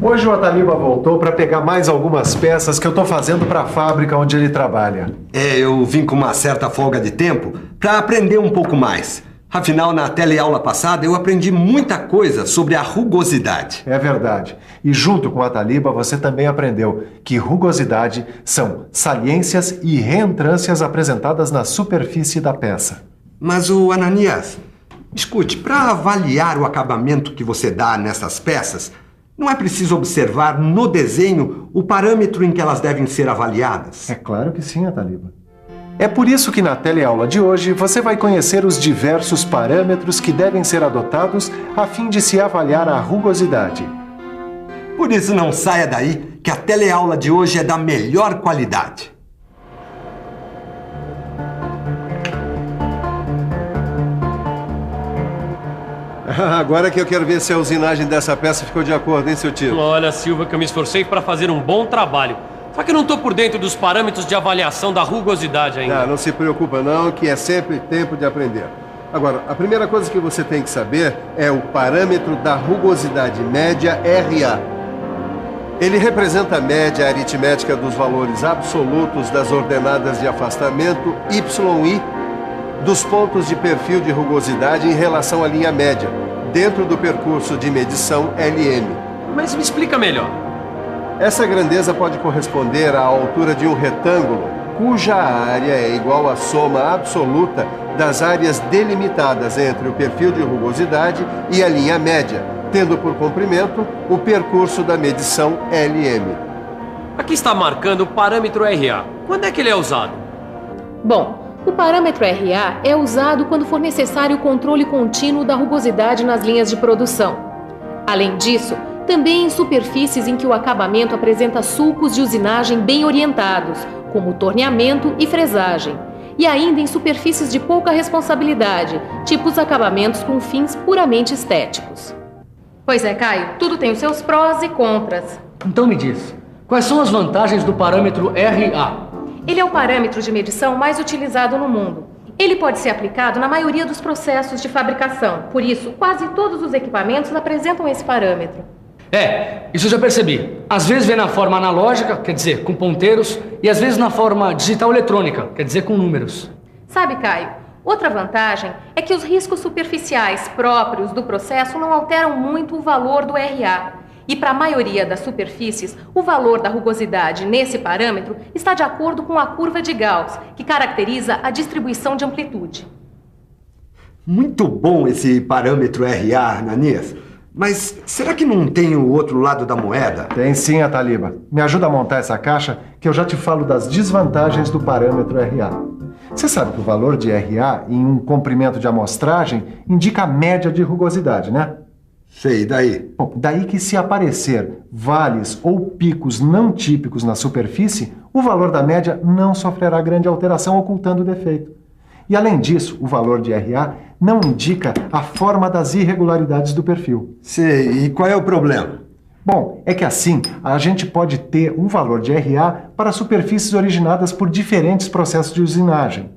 Hoje o Ataliba voltou para pegar mais algumas peças que eu estou fazendo para a fábrica onde ele trabalha. Eu vim com uma certa folga de tempo para aprender um pouco mais. Afinal, na teleaula passada, eu aprendi muita coisa sobre a rugosidade. É verdade. E junto com o Ataliba, você também aprendeu que rugosidade são saliências e reentrâncias apresentadas na superfície da peça. Mas o Ananias, escute, para avaliar o acabamento que você dá nessas peças, não é preciso observar no desenho o parâmetro em que elas devem ser avaliadas? É claro que sim, Ataliba. É por isso que na teleaula de hoje você vai conhecer os diversos parâmetros que devem ser adotados a fim de se avaliar a rugosidade. Por isso não saia daí que a teleaula de hoje é da melhor qualidade. Agora que eu quero ver se a usinagem dessa peça ficou de acordo, hein, seu tio? Olha, Silva, que eu me esforcei para fazer um bom trabalho. Só que eu não estou por dentro dos parâmetros de avaliação da rugosidade ainda. Não se preocupa não, que é sempre tempo de aprender. Agora, a primeira coisa que você tem que saber é o parâmetro da rugosidade média RA. Ele representa a média aritmética dos valores absolutos das ordenadas de afastamento YI dos pontos de perfil de rugosidade em relação à linha média, dentro do percurso de medição LM. Mas me explica melhor. Essa grandeza pode corresponder à altura de um retângulo, cuja área é igual à soma absoluta das áreas delimitadas entre o perfil de rugosidade e a linha média, tendo por comprimento o percurso da medição LM. Aqui está marcando o parâmetro RA. Quando é que ele é usado? Bom, o parâmetro RA é usado quando for necessário o controle contínuo da rugosidade nas linhas de produção. Além disso, também em superfícies em que o acabamento apresenta sulcos de usinagem bem orientados, como torneamento e fresagem. E ainda em superfícies de pouca responsabilidade, tipo os acabamentos com fins puramente estéticos. Pois é, Caio, tudo tem os seus prós e contras. Então me diz, quais são as vantagens do parâmetro RA? Ele é o parâmetro de medição mais utilizado no mundo. Ele pode ser aplicado na maioria dos processos de fabricação. Por isso, quase todos os equipamentos apresentam esse parâmetro. Isso eu já percebi. Às vezes vem na forma analógica, quer dizer, com ponteiros, e às vezes na forma digital eletrônica, quer dizer, com números. Sabe, Caio, outra vantagem é que os riscos superficiais próprios do processo não alteram muito o valor do RA. E para a maioria das superfícies, o valor da rugosidade nesse parâmetro está de acordo com a curva de Gauss, que caracteriza a distribuição de amplitude. Muito bom esse parâmetro RA, Ananias. Mas será que não tem o outro lado da moeda? Tem sim, Ataliba. Me ajuda a montar essa caixa que eu já te falo das desvantagens do parâmetro RA. Você sabe que o valor de RA em um comprimento de amostragem indica a média de rugosidade, né? Sei, daí? Bom, daí que se aparecer vales ou picos não típicos na superfície, o valor da média não sofrerá grande alteração, ocultando o defeito. E além disso, o valor de RA não indica a forma das irregularidades do perfil. Sei, e qual é o problema? Bom, é que assim a gente pode ter um valor de RA para superfícies originadas por diferentes processos de usinagem.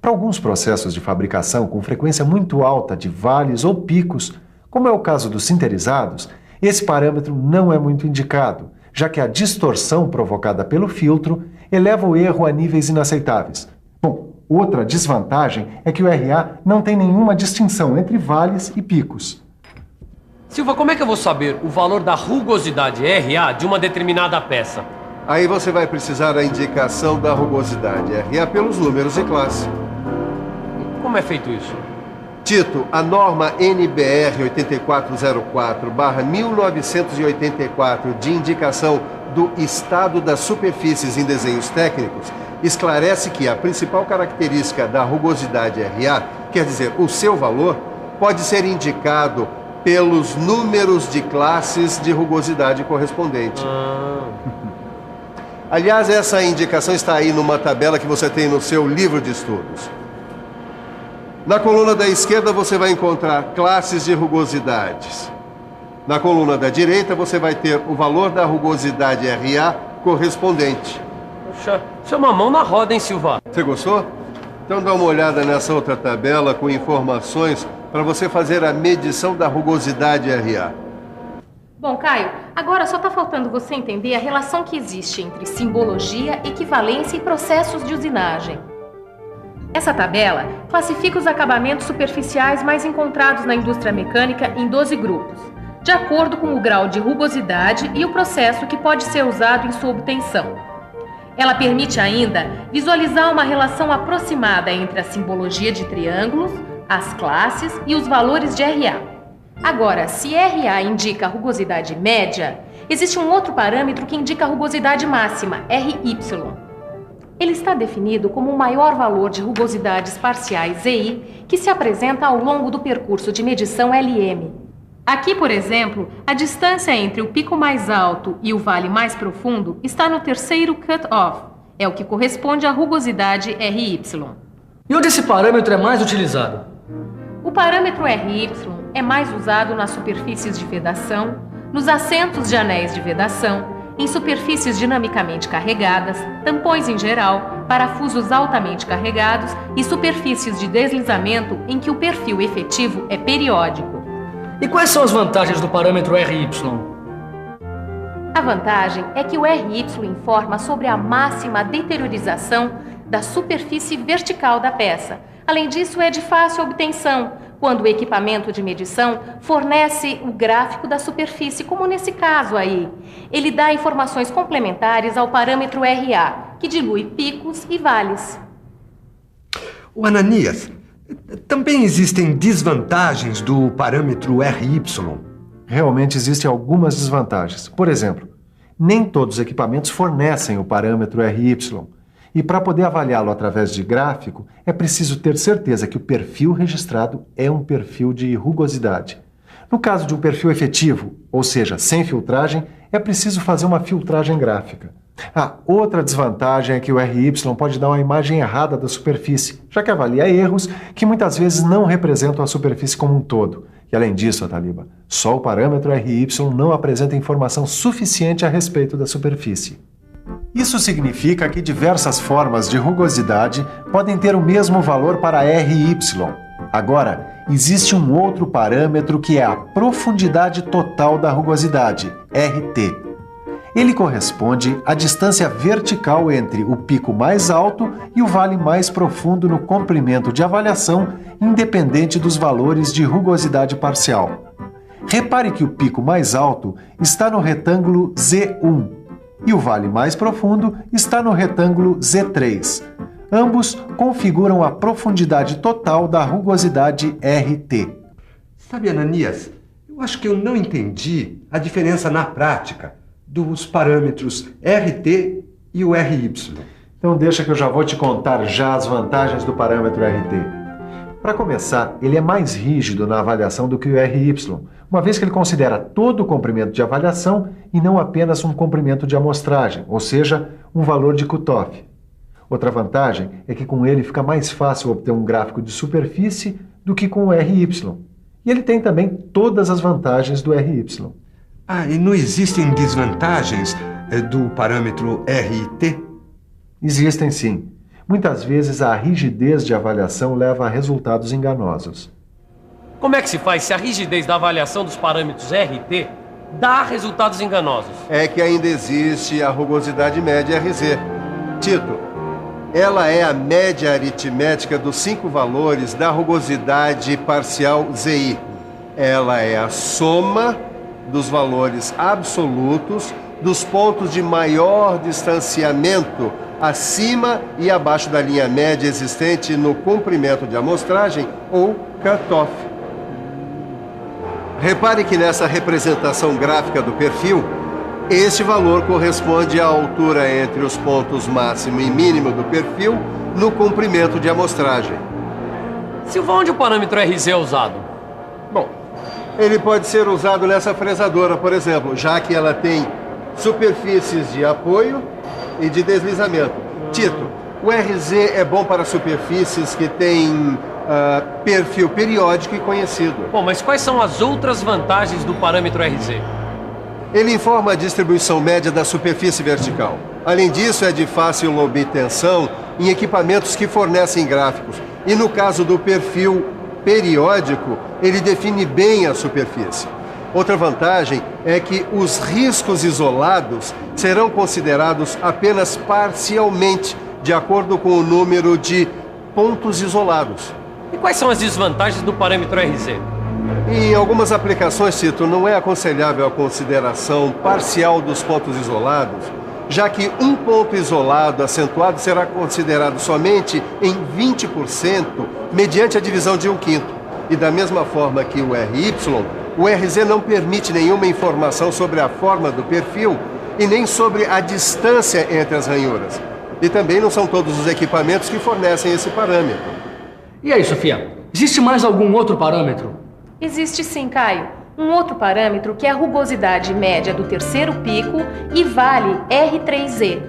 Para alguns processos de fabricação com frequência muito alta de vales ou picos, como é o caso dos sinterizados, esse parâmetro não é muito indicado, já que a distorção provocada pelo filtro eleva o erro a níveis inaceitáveis. Bom, outra desvantagem é que o RA não tem nenhuma distinção entre vales e picos. Silva, como é que eu vou saber o valor da rugosidade RA de uma determinada peça? Aí você vai precisar da indicação da rugosidade RA pelos números de classe. Como é feito isso? Tito, a norma NBR 8404/1984 de indicação do estado das superfícies em desenhos técnicos esclarece que a principal característica da rugosidade RA, quer dizer, o seu valor, pode ser indicado pelos números de classes de rugosidade correspondente. Aliás, essa indicação está aí numa tabela que você tem no seu livro de estudos. Na coluna da esquerda você vai encontrar classes de rugosidades. Na coluna da direita você vai ter o valor da rugosidade RA correspondente. Puxa, isso é uma mão na roda, hein, Silva? Você gostou? Então dá uma olhada nessa outra tabela com informações para você fazer a medição da rugosidade RA. Bom, Caio, agora só está faltando você entender a relação que existe entre simbologia, equivalência e processos de usinagem. Essa tabela classifica os acabamentos superficiais mais encontrados na indústria mecânica em 12 grupos, de acordo com o grau de rugosidade e o processo que pode ser usado em sua obtenção. Ela permite ainda visualizar uma relação aproximada entre a simbologia de triângulos, as classes e os valores de RA. Agora, se RA indica a rugosidade média, existe um outro parâmetro que indica a rugosidade máxima, RY. Ele está definido como o maior valor de rugosidades parciais ZI que se apresenta ao longo do percurso de medição LM. Aqui, por exemplo, a distância entre o pico mais alto e o vale mais profundo está no terceiro cut-off. É o que corresponde à rugosidade RY. E onde esse parâmetro é mais utilizado? O parâmetro RY é mais usado nas superfícies de vedação, nos assentos de anéis de vedação, em superfícies dinamicamente carregadas, tampões em geral, parafusos altamente carregados e superfícies de deslizamento em que o perfil efetivo é periódico. E quais são as vantagens do parâmetro RY? A vantagem é que o RY informa sobre a máxima deteriorização da superfície vertical da peça. Além disso, é de fácil obtenção, quando o equipamento de medição fornece o gráfico da superfície, como nesse caso aí. Ele dá informações complementares ao parâmetro RA, que dilui picos e vales. O Ananias, também existem desvantagens do parâmetro RY? Realmente existem algumas desvantagens. Por exemplo, nem todos os equipamentos fornecem o parâmetro RY. E para poder avaliá-lo através de gráfico, é preciso ter certeza que o perfil registrado é um perfil de rugosidade. No caso de um perfil efetivo, ou seja, sem filtragem, é preciso fazer uma filtragem gráfica. Outra desvantagem é que o RY pode dar uma imagem errada da superfície, já que avalia erros que muitas vezes não representam a superfície como um todo. E além disso, Ataliba, só o parâmetro RY não apresenta informação suficiente a respeito da superfície. Isso significa que diversas formas de rugosidade podem ter o mesmo valor para RY. Agora, existe um outro parâmetro que é a profundidade total da rugosidade, RT. Ele corresponde à distância vertical entre o pico mais alto e o vale mais profundo no comprimento de avaliação, independente dos valores de rugosidade parcial. Repare que o pico mais alto está no retângulo Z1 e o vale mais profundo está no retângulo Z3. Ambos configuram a profundidade total da rugosidade RT. Sabe, Ananias, eu acho que eu não entendi a diferença na prática dos parâmetros RT e o RY. Então deixa que eu já vou te contar já as vantagens do parâmetro RT. Para começar, ele é mais rígido na avaliação do que o RY, uma vez que ele considera todo o comprimento de avaliação e não apenas um comprimento de amostragem, ou seja, um valor de cutoff. Outra vantagem é que com ele fica mais fácil obter um gráfico de superfície do que com o RY. E ele tem também todas as vantagens do RY. E não existem desvantagens do parâmetro RT? Existem sim. Muitas vezes a rigidez de avaliação leva a resultados enganosos. Como é que se faz se a rigidez da avaliação dos parâmetros RT dá resultados enganosos? É que ainda existe a rugosidade média RZ. Tito, ela é a média aritmética dos 5 valores da rugosidade parcial ZI. Ela é a soma dos valores absolutos dos pontos de maior distanciamento acima e abaixo da linha média existente no comprimento de amostragem ou cutoff. Repare que nessa representação gráfica do perfil, este valor corresponde à altura entre os pontos máximo e mínimo do perfil no comprimento de amostragem. Silvio, onde o parâmetro RZ é usado? Bom, ele pode ser usado nessa fresadora, por exemplo, já que ela tem superfícies de apoio e de deslizamento. Tito, o RZ é bom para superfícies que têm perfil periódico e conhecido. Bom, mas quais são as outras vantagens do parâmetro RZ? Ele informa a distribuição média da superfície vertical. Além disso, é de fácil obtenção em equipamentos que fornecem gráficos. E no caso do perfil periódico, ele define bem a superfície. Outra vantagem é que os riscos isolados serão considerados apenas parcialmente, de acordo com o número de pontos isolados. E quais são as desvantagens do parâmetro RZ? Em algumas aplicações, Tito, não é aconselhável a consideração parcial dos pontos isolados, já que um ponto isolado acentuado será considerado somente em 20% mediante a divisão de 1/5. E da mesma forma que o RY, o RZ não permite nenhuma informação sobre a forma do perfil e nem sobre a distância entre as ranhuras. E também não são todos os equipamentos que fornecem esse parâmetro. E aí, Sofia? Existe mais algum outro parâmetro? Existe sim, Caio. Um outro parâmetro que é a rugosidade média do terceiro pico e vale R3Z.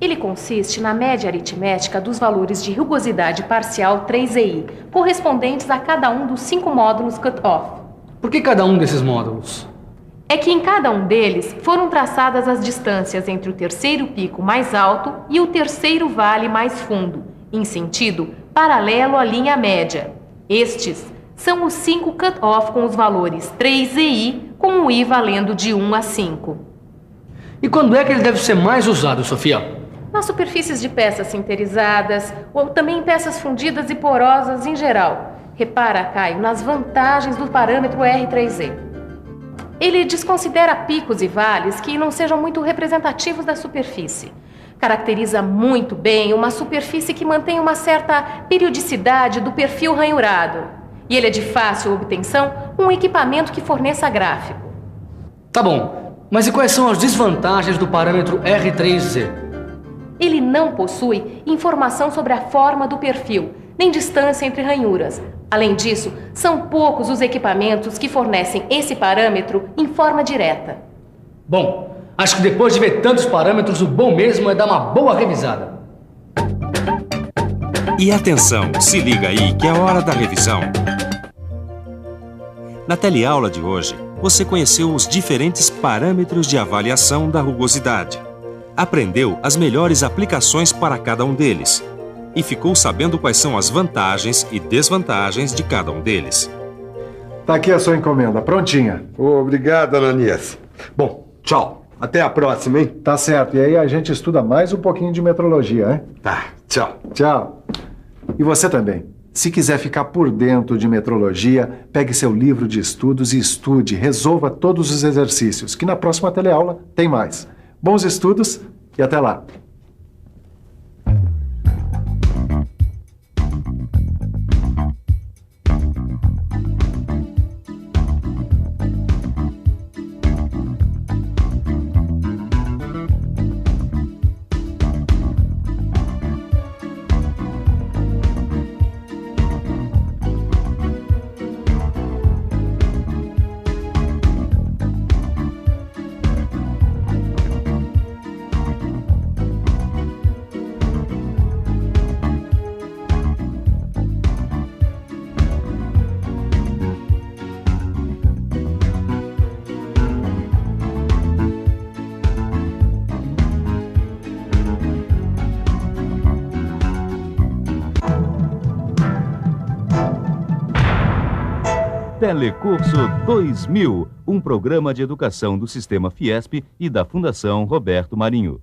Ele consiste na média aritmética dos valores de rugosidade parcial 3EI, correspondentes a cada um dos 5 módulos cut-off. Por que cada um desses módulos? É que em cada um deles foram traçadas as distâncias entre o terceiro pico mais alto e o terceiro vale mais fundo, em sentido paralelo à linha média. Estes são os 5 cut-off com os valores 3EI, com o I valendo de 1 a 5. E quando é que ele deve ser mais usado, Sofia? Nas superfícies de peças sinterizadas, ou também em peças fundidas e porosas em geral. Repara, Caio, nas vantagens do parâmetro R3Z. Ele desconsidera picos e vales que não sejam muito representativos da superfície. Caracteriza muito bem uma superfície que mantém uma certa periodicidade do perfil ranhurado. E ele é de fácil obtenção com um equipamento que forneça gráfico. Tá bom, mas e quais são as desvantagens do parâmetro R3Z? Ele não possui informação sobre a forma do perfil, nem distância entre ranhuras. Além disso, são poucos os equipamentos que fornecem esse parâmetro em forma direta. Bom, acho que depois de ver tantos parâmetros, o bom mesmo é dar uma boa revisada. E atenção, se liga aí que é hora da revisão. Na teleaula de hoje, você conheceu os diferentes parâmetros de avaliação da rugosidade. Aprendeu as melhores aplicações para cada um deles. E ficou sabendo quais são as vantagens e desvantagens de cada um deles. Tá aqui a sua encomenda, prontinha. Obrigado, Ananias. Bom, tchau. Até a próxima, hein? Tá certo, e aí a gente estuda mais um pouquinho de metrologia, hein? Tá, tchau. Tchau. E você também. Se quiser ficar por dentro de metrologia, pegue seu livro de estudos e estude, resolva todos os exercícios, que na próxima teleaula tem mais. Bons estudos e até lá. Telecurso 2000, um programa de educação do Sistema Fiesp e da Fundação Roberto Marinho.